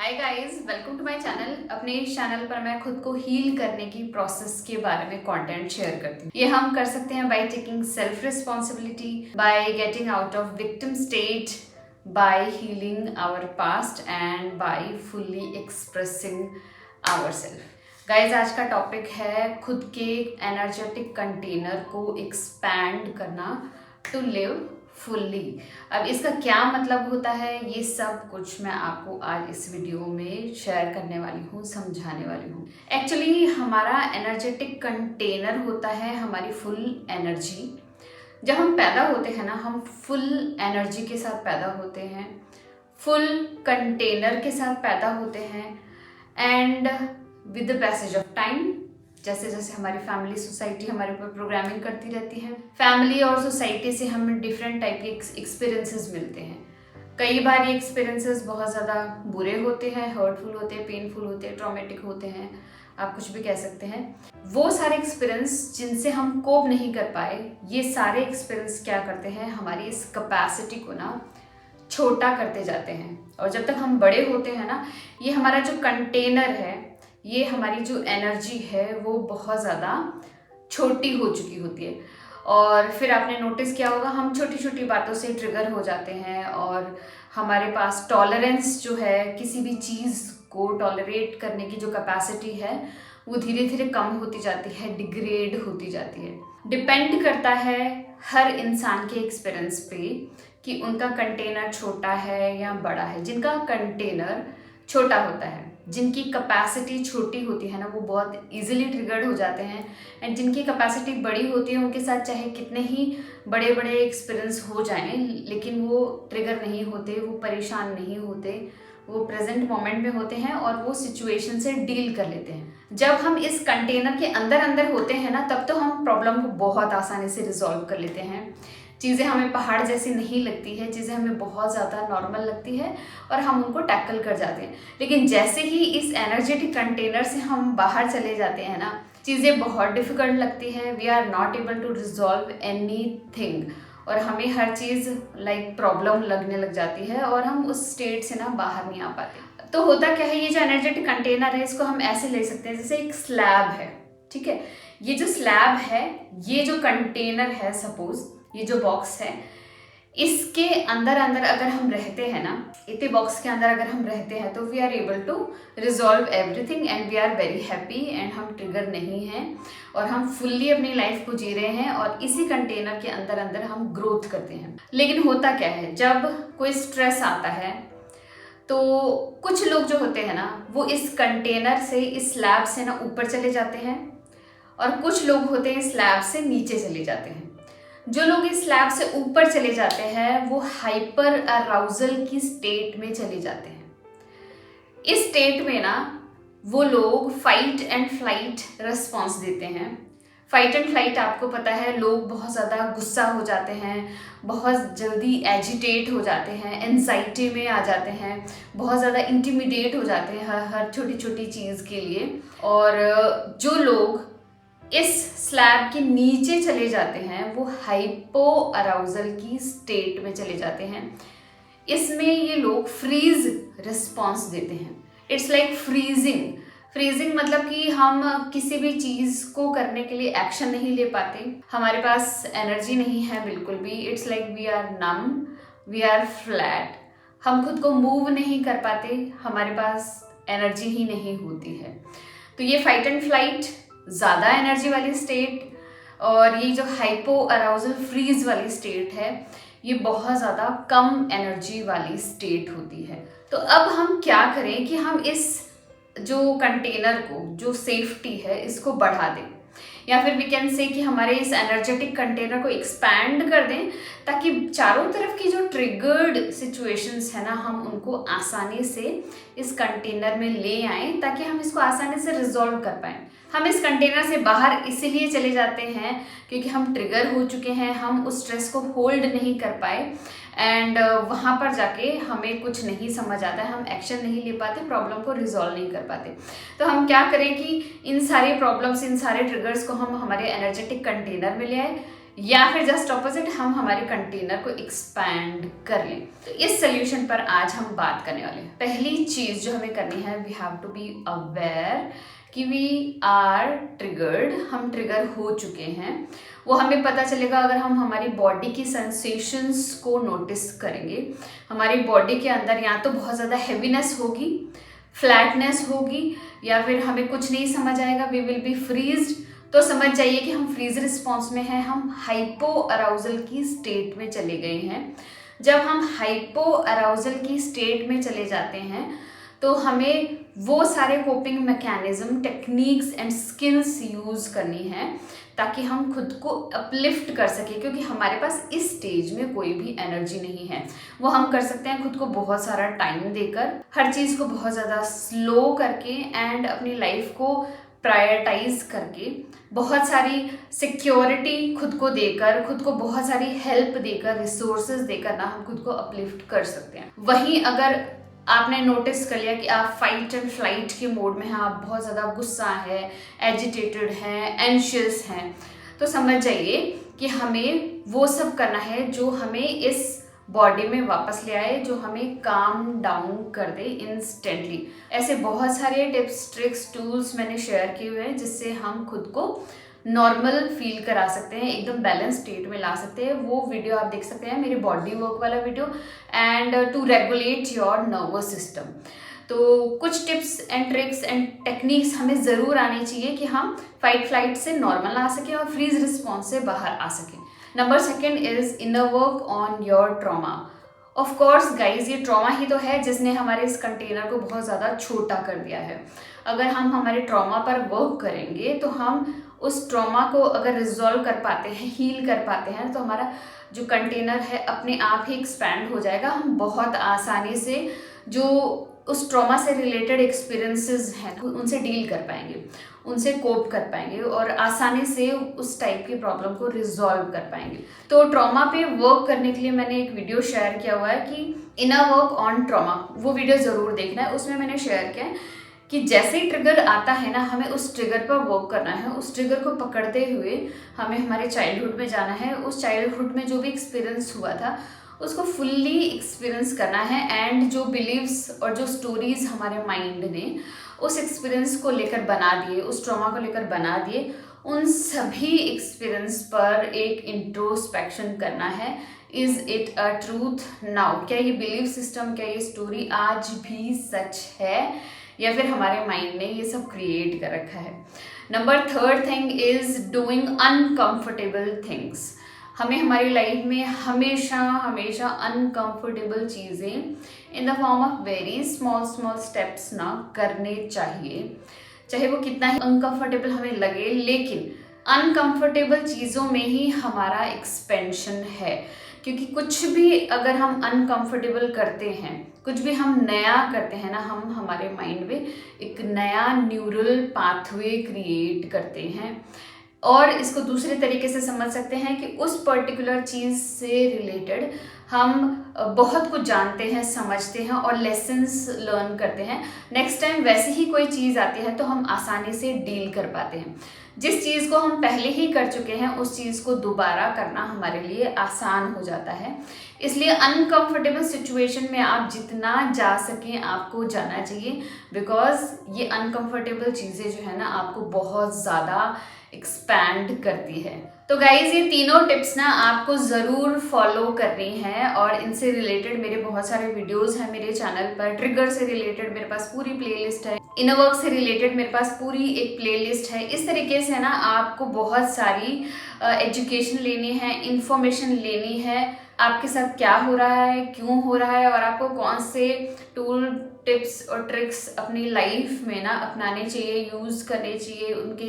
Hi guys, welcome to my channel. अपने इस channel पर मैं खुद को हील करने की प्रोसेस के बारे में कंटेंट शेयर करती हूँ। ये हम कर सकते हैं by taking self responsibility, by getting out of victim state, by healing our past and by fully expressing our self. Guys, आज का टॉपिक है खुद के एनर्जेटिक कंटेनर को एक्सपैंड करना टू लिव फुल्ली। अब इसका क्या मतलब होता है, ये सब कुछ मैं आपको आज इस वीडियो में शेयर करने वाली हूँ, समझाने वाली हूँ। एक्चुअली हमारा एनर्जेटिक कंटेनर होता है हमारी फुल एनर्जी। जब हम पैदा होते हैं ना, हम फुल एनर्जी के साथ पैदा होते हैं, फुल कंटेनर के साथ पैदा होते हैं। And with the passage of time, जैसे जैसे हमारी फैमिली सोसाइटी हमारे ऊपर प्रोग्रामिंग करती रहती है, फैमिली और सोसाइटी से हमें डिफरेंट टाइप के एक्सपीरियंसेस मिलते हैं। कई बार ये एक्सपीरियंसेस बहुत ज़्यादा बुरे होते हैं, हर्टफुल होते हैं, पेनफुल होते हैं, ट्रॉमेटिक होते हैं, आप कुछ भी कह सकते हैं। वो सारे एक्सपीरियंस जिनसे हम कोप नहीं कर पाए, ये सारे एक्सपीरियंस क्या करते हैं, हमारी इस कैपेसिटी को ना छोटा करते जाते हैं। और जब तक हम बड़े होते हैं ना, ये हमारा जो कंटेनर है, ये हमारी जो एनर्जी है वो बहुत ज़्यादा छोटी हो चुकी होती है। और फिर आपने नोटिस किया होगा, हम छोटी छोटी बातों से ट्रिगर हो जाते हैं और हमारे पास टॉलरेंस जो है, किसी भी चीज़ को टॉलरेट करने की जो कैपेसिटी है वो धीरे धीरे कम होती जाती है, डिग्रेड होती जाती है। डिपेंड करता है हर इंसान के एक्सपीरियंस पे कि उनका कंटेनर छोटा है या बड़ा है। जिनका कंटेनर छोटा होता है, जिनकी कैपेसिटी छोटी होती है ना, वो बहुत इजीली ट्रिगर्ड हो जाते हैं। एंड जिनकी कैपेसिटी बड़ी होती है, उनके साथ चाहे कितने ही बड़े बड़े एक्सपीरियंस हो जाएं, लेकिन वो ट्रिगर नहीं होते, वो परेशान नहीं होते, वो प्रेजेंट मोमेंट में होते हैं और वो सिचुएशन से डील कर लेते हैं। जब हम इस कंटेनर के अंदर अंदर होते हैं ना, तब तो हम प्रॉब्लम को बहुत आसानी से रिजॉल्व कर लेते हैं। चीज़ें हमें पहाड़ जैसी नहीं लगती है, चीज़ें हमें बहुत ज़्यादा नॉर्मल लगती है और हम उनको टैकल कर जाते हैं। लेकिन जैसे ही इस एनर्जेटिक कंटेनर से हम बाहर चले जाते हैं ना, चीज़ें बहुत डिफिकल्ट लगती है। We are not able to resolve anything और हमें हर चीज़ लाइक प्रॉब्लम लगने लग जाती है और हम उस स्टेट से ना बाहर नहीं आ पाते। तो होता क्या है, ये जो एनर्जेटिक कंटेनर है, इसको हम ऐसे ले सकते हैं जैसे एक स्लैब है। ठीक है, ये जो स्लैब है, ये जो कंटेनर है, सपोज ये जो बॉक्स है, इसके अंदर अंदर अगर हम रहते हैं ना, इतने बॉक्स के अंदर अगर हम रहते हैं, तो we are able to resolve everything and we are very happy and हम ट्रिगर नहीं हैं और हम फुल्ली अपनी लाइफ को जी रहे हैं और इसी कंटेनर के अंदर अंदर हम ग्रोथ करते हैं। लेकिन होता क्या है, जब कोई स्ट्रेस आता है तो कुछ लोग जो होते हैं ना, वो इस कंटेनर से, इस स्लैब से ना ऊपर चले जाते हैं और कुछ लोग होते हैं स्लैब से नीचे चले जाते हैं। जो लोग इस स्लैब से ऊपर चले जाते हैं, वो हाइपर अराउजल की स्टेट में चले जाते हैं। इस स्टेट में ना वो लोग फाइट एंड फ्लाइट रिस्पॉन्स देते हैं। फाइट एंड फ्लाइट आपको पता है, लोग बहुत ज़्यादा गुस्सा हो जाते हैं, बहुत जल्दी एजिटेट हो जाते हैं, एंजाइटी में आ जाते हैं, बहुत ज़्यादा इंटिमिडेट हो जाते हैं हर छोटी छोटी चीज़ के लिए। और जो लोग इस स्लैब के नीचे चले जाते हैं, वो हाइपो अराउजल की स्टेट में चले जाते हैं। इसमें ये लोग फ्रीज रिस्पॉन्स देते हैं। It's like freezing. फ्रीजिंग मतलब कि हम किसी भी चीज़ को करने के लिए एक्शन नहीं ले पाते, हमारे पास एनर्जी नहीं है बिल्कुल भी। It's like we are numb, we are flat, हम खुद को मूव नहीं कर पाते, हमारे पास एनर्जी ही नहीं होती है। तो ये फाइट एंड फ्लाइट ज़्यादा एनर्जी वाली स्टेट और ये जो हाइपो अराउजल फ्रीज वाली स्टेट है, ये बहुत ज़्यादा कम एनर्जी वाली स्टेट होती है। तो अब हम क्या करें कि हम इस जो कंटेनर को, जो सेफ्टी है, इसको बढ़ा दें, या फिर वी कैन से कि हमारे इस एनर्जेटिक कंटेनर को एक्सपैंड कर दें, ताकि चारों तरफ की जो ट्रिगर्ड सिचुएशंस है ना, हम उनको आसानी से इस कंटेनर में ले आएं, ताकि हम इसको आसानी से रिजॉल्व कर पाएं। हम इस कंटेनर से बाहर इसीलिए चले जाते हैं क्योंकि हम ट्रिगर हो चुके हैं, हम उस स्ट्रेस को होल्ड नहीं कर पाए एंड वहाँ पर जाके हमें कुछ नहीं समझ आता है, हम एक्शन नहीं ले पाते, प्रॉब्लम को रिजॉल्व नहीं कर पाते। तो हम क्या करें कि इन सारे प्रॉब्लम्स, इन सारे ट्रिगर्स को हम हमारे एनर्जेटिक कंटेनर में ले आए, या फिर जस्ट ऑपोजिट हम हमारे कंटेनर को एक्सपैंड कर लें। तो इस सोल्यूशन पर आज हम बात करने वाले हैं। पहली चीज जो हमें करनी है, we have to be aware कि वी आर ट्रिगर्ड, हम ट्रिगर हो चुके हैं। वो हमें पता चलेगा अगर हम हमारी बॉडी की सेंसेशंस को नोटिस करेंगे। हमारी बॉडी के अंदर या तो बहुत ज़्यादा हैवीनेस होगी, फ्लैटनेस होगी, या फिर हमें कुछ नहीं समझ आएगा, वी विल बी फ्रीज्ड। तो समझ जाइए कि हम फ्रीज रिस्पॉन्स में हैं, हम हाइपो अराउजल की स्टेट में चले गए हैं। जब हम हाइपो अराउजल की स्टेट में चले जाते हैं तो हमें वो सारे coping mechanism, techniques and skills use करनी है ताकि हम खुद को अपलिफ्ट कर सके, क्योंकि हमारे पास इस स्टेज में कोई भी एनर्जी नहीं है। वो हम कर सकते हैं खुद को बहुत सारा टाइम देकर, हर चीज़ को बहुत ज़्यादा स्लो करके एंड अपनी लाइफ को प्रायोरिटाइज करके, बहुत सारी सिक्योरिटी खुद को देकर, खुद को बहुत सारी हेल्प देकर, रिसोर्सेज देकर ना हम खुद को अपलिफ्ट कर सकते हैं। वहीं अगर आपने नोटिस कर लिया कि आप फाइट एंड फ्लाइट के मोड में हैं, आप बहुत ज़्यादा गुस्सा है, एजिटेटेड हैं, एंशियस हैं, तो समझ जाइए कि हमें वो सब करना है जो हमें इस बॉडी में वापस ले आए, जो हमें काम डाउन कर दे इंस्टेंटली। ऐसे बहुत सारे टिप्स, ट्रिक्स, टूल्स मैंने शेयर किए हुए हैं जिससे हम खुद को नॉर्मल फील करा सकते हैं, एकदम बैलेंस स्टेट में ला सकते हैं। वो वीडियो आप देख सकते हैं, मेरे बॉडी वर्क वाला video, and to regulate your nervous system. तो कुछ tips and tricks and techniques हमें ज़रूर आनी चाहिए कि हम फाइट फ्लाइट से नॉर्मल आ सकें और फ्रीज रिस्पॉन्स से बाहर आ सकें। Number second is inner work on your trauma. Of course guys, ये ट्रॉमा ही तो है जिसने हमारे इस कंटेनर को बहुत ज़्यादा छोटा कर दिया है। अगर हम हमारे ट्रॉमा पर वर्क करेंगे तो हम उस ट्रॉमा को अगर रिजॉल्व कर पाते हैं, हील कर पाते हैं, तो हमारा जो कंटेनर है अपने आप ही एक्सपैंड हो जाएगा। हम बहुत आसानी से जो उस ट्रॉमा से रिलेटेड एक्सपीरियंसेस हैं उनसे डील कर पाएंगे, उनसे कोप कर पाएंगे और आसानी से उस टाइप की प्रॉब्लम को रिजॉल्व कर पाएंगे। तो ट्रॉमा पे वर्क करने के लिए मैंने एक वीडियो शेयर किया हुआ है कि इनर वर्क ऑन ट्रॉमा, वो वीडियो ज़रूर देखना है। उसमें मैंने शेयर किया है कि जैसे ही ट्रिगर आता है ना, हमें उस ट्रिगर पर वर्क करना है। उस ट्रिगर को पकड़ते हुए हमें हमारे चाइल्डहुड में जाना है। उस चाइल्डहुड में जो भी एक्सपीरियंस हुआ था उसको फुल्ली एक्सपीरियंस करना है, एंड जो बिलीव्स और जो स्टोरीज हमारे माइंड ने उस एक्सपीरियंस को लेकर बना दिए, उस ट्रॉमा को लेकर बना दिए, उन सभी एक्सपीरियंस पर एक इंट्रोस्पेक्शन करना है। Is it a truth now? क्या ये बिलीव सिस्टम, क्या ये स्टोरी आज भी सच है या फिर हमारे माइंड ने ये सब क्रिएट कर रखा है? Number third thing is doing uncomfortable things. हमें हमारी लाइफ में हमेशा हमेशा अनकंफर्टेबल चीज़ें in the form of very small small steps ना करने चाहिए, चाहे वो कितना ही अनकंफर्टेबल हमें लगे, लेकिन अनकंफर्टेबल चीज़ों में ही हमारा एक्सपेंशन है। क्योंकि कुछ भी अगर हम अनकंफर्टेबल करते हैं, कुछ भी हम नया करते हैं ना, हम हमारे माइंड में एक नया न्यूरल पाथवे क्रिएट करते हैं। और इसको दूसरे तरीके से समझ सकते हैं कि उस पर्टिकुलर चीज़ से रिलेटेड हम बहुत कुछ जानते हैं, समझते हैं और लेसन्स लर्न करते हैं। नेक्स्ट टाइम वैसी ही कोई चीज़ आती है तो हम आसानी से डील कर पाते हैं। जिस चीज़ को हम पहले ही कर चुके हैं उस चीज़ को दोबारा करना हमारे लिए आसान हो जाता है। इसलिए अनकंफर्टेबल सिचुएशन में आप जितना जा सकें आपको जाना चाहिए, बिकॉज ये अनकंफर्टेबल चीज़ें जो है ना आपको बहुत ज़्यादा एक्सपैंड करती है। तो गाइज, ये तीनों टिप्स ना आपको ज़रूर फॉलो करनी है और इनसे रिलेटेड मेरे बहुत सारे वीडियोस हैं मेरे चैनल पर। ट्रिगर से रिलेटेड मेरे पास पूरी प्लेलिस्ट है, इनर वर्क से रिलेटेड मेरे पास पूरी एक प्लेलिस्ट है। इस तरीके से ना आपको बहुत सारी एजुकेशन लेनी है, इंफॉर्मेशन लेनी है, आपके साथ क्या हो रहा है, क्यों हो रहा है और आपको कौन से टूल, टिप्स और ट्रिक्स अपनी लाइफ में ना अपनाने चाहिए, यूज़ करने चाहिए, उनके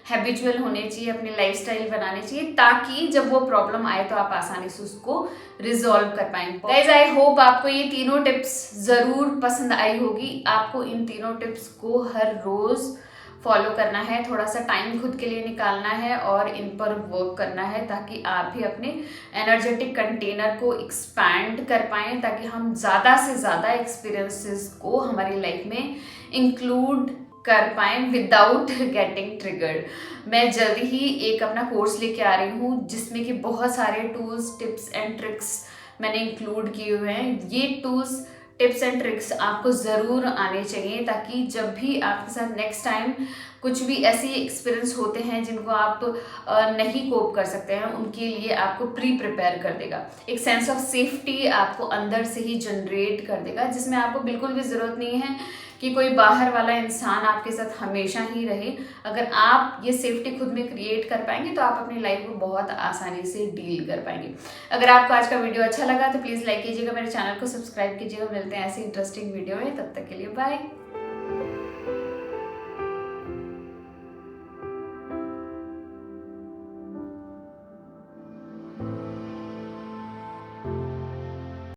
हैबिचुअल होने चाहिए, अपनी लाइफस्टाइल बनाने चाहिए, ताकि जब वो प्रॉब्लम आए तो आप आसानी से उसको रिजॉल्व कर पाएंगे। गाइज, आई होप आपको ये तीनों टिप्स ज़रूर पसंद आई होगी। आपको इन तीनों टिप्स को हर रोज़ फॉलो करना है, थोड़ा सा टाइम खुद के लिए निकालना है और इन पर वर्क करना है, ताकि आप भी अपने एनर्जेटिक कंटेनर को एक्सपैंड कर पाएँ, ताकि हम ज़्यादा से ज़्यादा एक्सपीरियंसेस को हमारी लाइफ में इंक्लूड कर पाएं विदाउट गेटिंग ट्रिगर्ड। मैं जल्दी ही एक अपना कोर्स लेके आ रही हूँ जिसमें कि बहुत सारे टूल्स, टिप्स एंड ट्रिक्स मैंने इंक्लूड किए हुए हैं। ये टूल्स, टिप्स एंड ट्रिक्स आपको ज़रूर आने चाहिए ताकि जब भी आपके साथ नेक्स्ट टाइम कुछ भी ऐसे एक्सपीरियंस होते हैं जिनको आप नहीं कोप कर सकते हैं, उनके लिए आपको प्रिपेयर कर देगा। एक सेंस ऑफ सेफ्टी आपको अंदर से ही जनरेट कर देगा, जिसमें आपको बिल्कुल भी ज़रूरत नहीं है कि कोई बाहर वाला इंसान आपके साथ हमेशा ही रहे। अगर आप ये सेफ्टी खुद में क्रिएट कर पाएंगे तो आप अपनी लाइफ को बहुत आसानी से डील कर पाएंगे। अगर आपको आज का वीडियो अच्छा लगा तो प्लीज़ लाइक कीजिएगा, मेरे चैनल को सब्सक्राइब कीजिएगा। मिलते हैं ऐसी इंटरेस्टिंग वीडियो में, तब तक के लिए बाय।